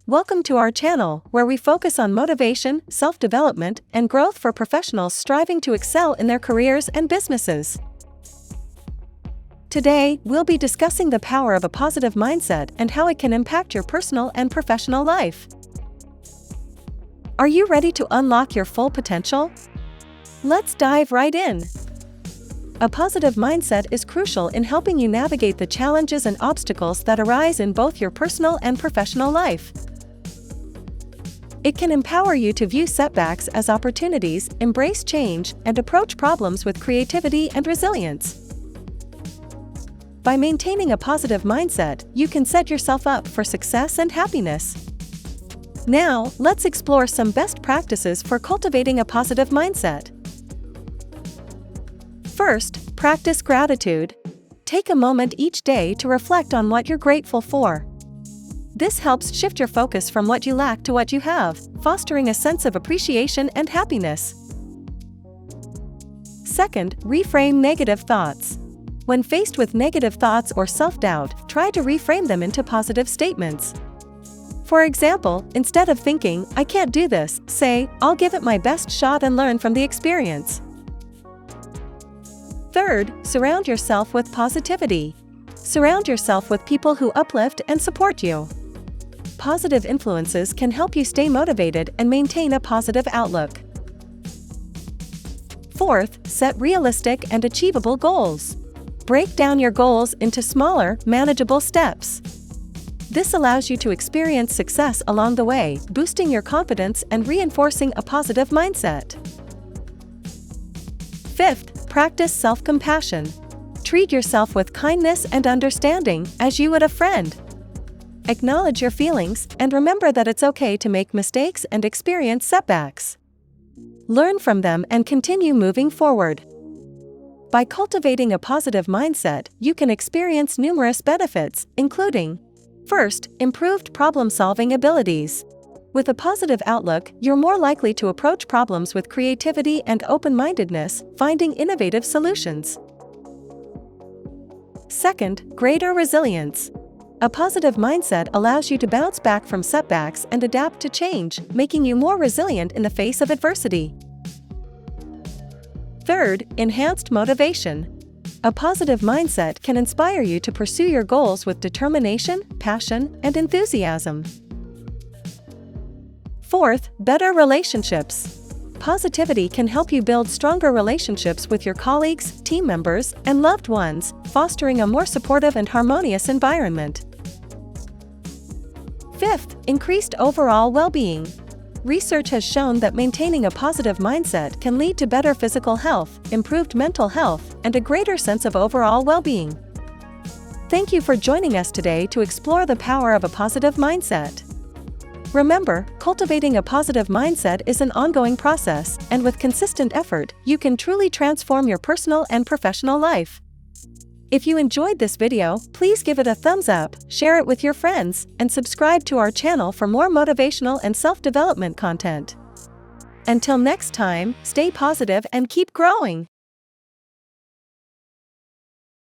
Welcome to our channel, where we focus on motivation, self-development, and growth for professionals striving to excel in their careers and businesses. Today, we'll be discussing the power of a positive mindset and how it can impact your personal and professional life. Are you ready to unlock your full potential? Let's dive right in. A positive mindset is crucial in helping you navigate the challenges and obstacles that arise in both your personal and professional life. It can empower you to view setbacks as opportunities, embrace change, and approach problems with creativity and resilience. By maintaining a positive mindset, you can set yourself up for success and happiness. Now, let's explore some best practices for cultivating a positive mindset. First, practice gratitude. Take a moment each day to reflect on what you're grateful for. This helps shift your focus from what you lack to what you have, fostering a sense of appreciation and happiness. Second, reframe negative thoughts. When faced with negative thoughts or self-doubt, try to reframe them into positive statements. For example, instead of thinking, "I can't do this," say, "I'll give it my best shot and learn from the experience." Third, surround yourself with positivity. Surround yourself with people who uplift and support you. Positive influences can help you stay motivated and maintain a positive outlook. Fourth, set realistic and achievable goals. Break down your goals into smaller, manageable steps. This allows you to experience success along the way, boosting your confidence and reinforcing a positive mindset. Fifth, practice self-compassion. Treat yourself with kindness and understanding, as you would a friend. Acknowledge your feelings, and remember that it's okay to make mistakes and experience setbacks. Learn from them and continue moving forward. By cultivating a positive mindset, you can experience numerous benefits, including: first, improved problem-solving abilities. With a positive outlook, you're more likely to approach problems with creativity and open-mindedness, finding innovative solutions. Second, greater resilience. A positive mindset allows you to bounce back from setbacks and adapt to change, making you more resilient in the face of adversity. Third, enhanced motivation. A positive mindset can inspire you to pursue your goals with determination, passion, and enthusiasm. Fourth, better relationships. Positivity can help you build stronger relationships with your colleagues, team members, and loved ones, fostering a more supportive and harmonious environment. Fifth, increased overall well-being. Research has shown that maintaining a positive mindset can lead to better physical health, improved mental health, and a greater sense of overall well-being. Thank you for joining us today to explore the power of a positive mindset. Remember, cultivating a positive mindset is an ongoing process, and with consistent effort, you can truly transform your personal and professional life. If you enjoyed this video, please give it a thumbs up, share it with your friends, and subscribe to our channel for more motivational and self-development content. Until next time, stay positive and keep growing.